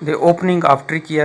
The opening of trachea,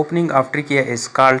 opening of trachea is called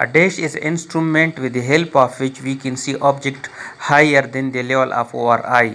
A dash is instrument with the help of which we can see object higher than the level of our eye।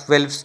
12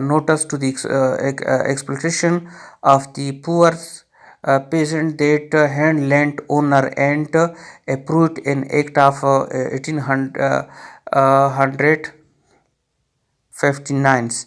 notice to the exploitation of the poor peasant that hand land owner and approved an act of 1859।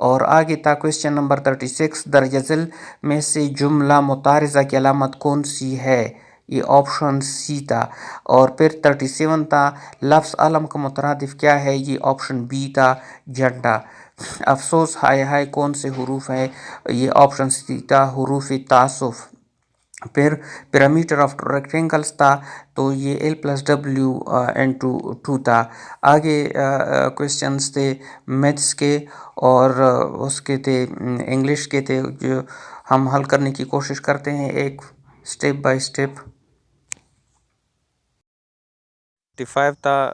اور آگے تھا question number 36، درجہ ذیل میں سے جملہ متعارضہ کی علامت کون سی ہے؟ یہ آپشن سی تھا۔ اور پھر 37 تھا، لفظ علم کا مترادف کیا ہے؟ یہ آپشن بی تھا، جھنڈا۔ افسوس ہائے ہائے کون سے حروف ہے؟ یہ آپشن سی تھا، حروف تعصف۔ پھر پیرامیٹر آف ریکٹینگلز تھا، تو یہ L+W/2 تھا۔ آگے کویشچنز تھے میتھس کے اور اس کے تھے انگلش کے تھے، جو ہم حل کرنے کی کوشش کرتے ہیں ایک سٹیپ بائی سٹیپ۔ 55 تھا،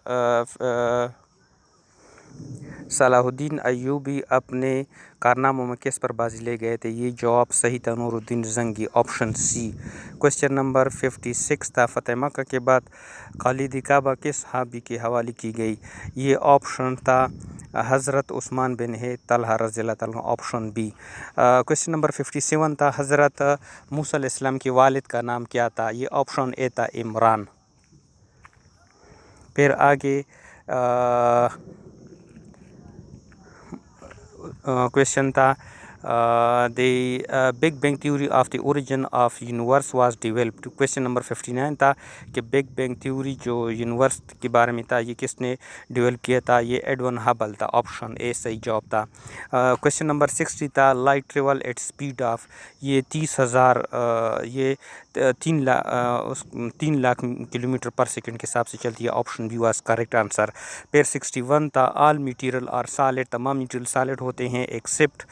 صلاح الدین ایوبی اپنے کارناموں میں کس پر بازی لے گئے تھے؟ یہ جواب صحیح تھا، نور الدین زنگی، آپشن سی۔ کویشچن نمبر 56 تھا، فتح مکہ کے بعد خالد کعبہ کس صحابی کے حوالے کی گئی؟ یہ آپشن تھا حضرت عثمان بن طلحہ رضی اللہ تعالیٰ عنہ، آپشن بی۔ کویشچن نمبر 57 تھا، حضرت موسیٰ علیہ السلام کے والد کا نام کیا تھا؟ یہ آپشن اے تھا، عمران۔ پھر آگے کویشچن تھا، the big bang theory of the origin of universe was developed. Question number 59 تھا کہ بگ بینگ تھیوری جو یونیورس کے بارے میں تھا، یہ کس نے ڈیولپ کیا تھا؟ یہ ایڈون ہبل تھا، آپشن اے صحیح جواب تھا۔ کویشچن نمبر 60 تھا، light travel at speed of, یہ 30,000 یہ 3 لاکھ کلومیٹر پر سیکنڈ کے حساب سے چلتی ہے، option B was correct answer. پھر 61 تھا، آل میٹیریل آر سالڈ، تمام میٹیریل سالڈ ہوتے ہیں ایکسیپٹ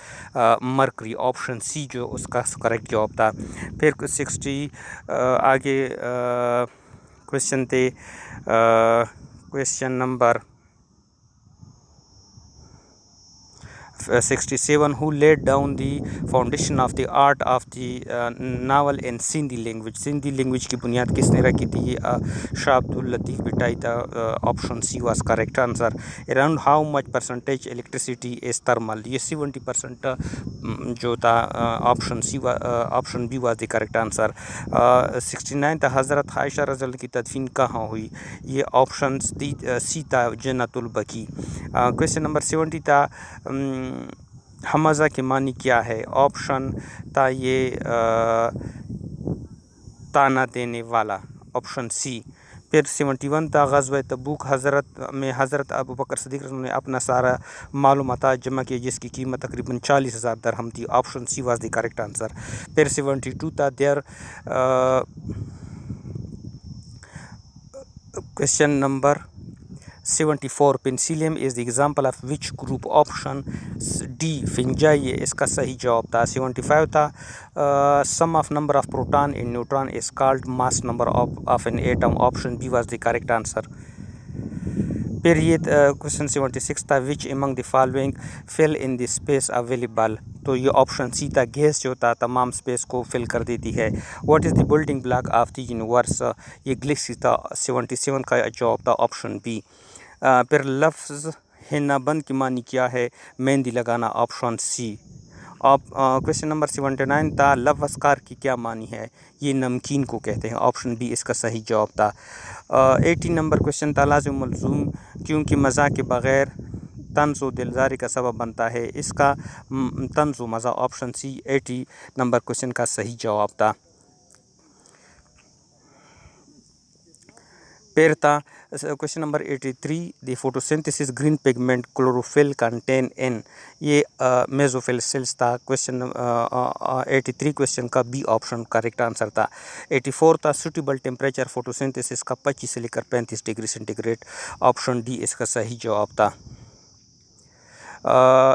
مرکری، آپشن سی جو اس کا کریکٹ جواب تھا۔ پھر 60 آگے کویشچن تھے، question number 67 who laid down the foundation of the art of the novel in Sindhi language، Sindhi language کی بنیاد کس نے رکھی تھی؟ یہ شاہ عبد اللطیف بٹائی تھا، option C was correct answer. Around how much percentage electricity is thermal, یہ 70% جو تھا، option B was the correct answer. 69 تھا، حضرت عائشہ رضی اللہ کی تدفین کہاں ہوئی؟ یہ آپشن سی تھا، جنت البقیع۔ کویشچن نمبر 70 تھا، حمزہ کے معنی کیا ہے؟ آپشن تھا یہ تانا دینے والا، آپشن سی۔ پھر 71 تھا، غزوہ تبوک حضرت ابو بکر صدیق رضی اللہ عنہ نے اپنا سارا مال و متاع جمع کیا جس کی قیمت تقریباً 40,000 درہم تھی، option C was the correct answer. پھر 72 تھا، question number 74 penicillium is the example of which group? Option D fungi, یہ اس کا صحیح جواب تھا۔ 75 تھا، sum of number of proton and neutron is called mass number of an atom, option B was the correct answer. پھر یہ question 76 تھا، which among the following fill in the space available, تو یہ آپشن سی تھا، gas جو تھا تمام space کو فل کر دیتی ہے۔ What is the building block of the universe? یہ گلیکسی تھا، 77 کا جواب تھا، آپشن بی۔ پھر لفظ ہینا بند کی معنی کیا ہے؟ مہندی لگانا، آپشن سی۔ کویشچن نمبر 79 تھا، لفظ کار کی کیا معنی ہے؟ یہ نمکین کو کہتے ہیں، آپشن بی اس کا صحیح جواب تھا۔ 80 نمبر کویشچن تھا، لازم ملزوم کیونکہ مزاح کے بغیر طنز و دلزاری کا سبب بنتا ہے، اس کا طنز و مزاح، آپشن سی 80 نمبر کویشچن کا صحیح جواب تھا۔ پھر تھا کویشچن نمبر 83، دی فوٹوسنتھسس گرین پگمنٹ کلوروفل کنٹین ان، یہ میزوفل سیلز تھا۔ کویشچن 83 کویشچن کا بی آپشن کریکٹ آنسر تھا۔ 84 تھا، سوٹیبل ٹیمپریچر فوٹوسنتھسس کا 25 سے لے کر 35 degree centigrade, option D اس کا صحیح جواب تھا۔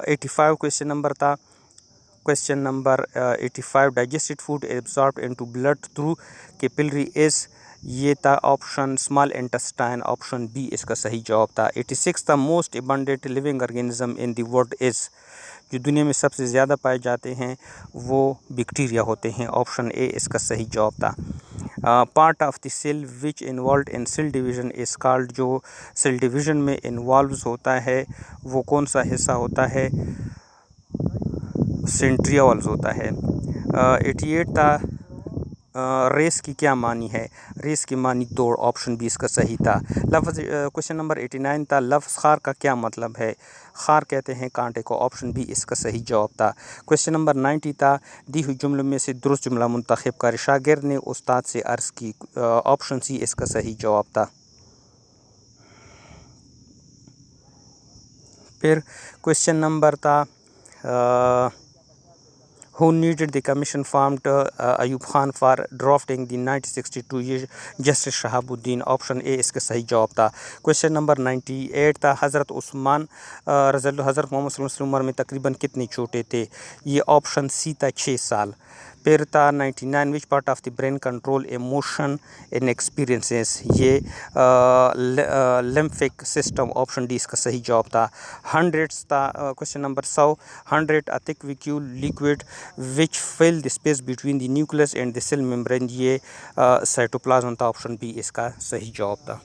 85 کویشچن نمبر تھا، question number 85 digested food absorbed into blood through capillary is, یہ تھا option small intestine, option B اس کا صحیح جواب تھا۔ 86 تھا، most abundant living organism in the world is, جو دنیا میں سب سے زیادہ پائے جاتے ہیں وہ بیکٹیریا ہوتے ہیں، آپشن اے اس کا صحیح جواب تھا۔ Part of the cell which involved in cell division is called, جو سیل ڈویژن میں انوالوز ہوتا ہے وہ کون سا حصہ ہوتا ہے؟ سینٹریولز ہوتا ہے۔ 88 تھا، ریس کی کیا معنی ہے؟ ریس کی معنی دوڑ، آپشن بی اس کا صحیح تھا. لفظ کوشچن نمبر 89 تھا لفظ خار کا کیا مطلب ہے؟ خار کہتے ہیں کانٹے کو، آپشن بی اس کا صحیح جواب تھا. کوشچن نمبر 90 تھا دی ہوئی جملوں میں سے درست جملہ منتخب کر. شاگرد نے استاد سے عرض کی، آپشن سی اس کا صحیح جواب تھا. پھر کوشچن نمبر تھا who needed the commission formed Ayub Khan for drafting the 1962 یہ جسٹس شہاب الدین، آپشن اے اس کا صحیح جواب تھا. کوشچن نمبر 98 تھا حضرت عثمان رضی اللہ حضرت محمد صلی اللہ علیہ وسلم عمر میں تقریباً کتنے چھوٹے تھے؟ یہ آپشن سی تھا 6 سال. پھر تھا 99 which part of the brain control emotion in experiences, یہ لمفک سسٹم، آپشن ڈی اس کا صحیح جواب تھا. 100 تھا question number 100 100 a thick vacuole liquid which fill the space between the nucleus and the cell membrane، یہ سائٹوپلازم تھا، آپشن بی اس کا صحیح جواب تھا.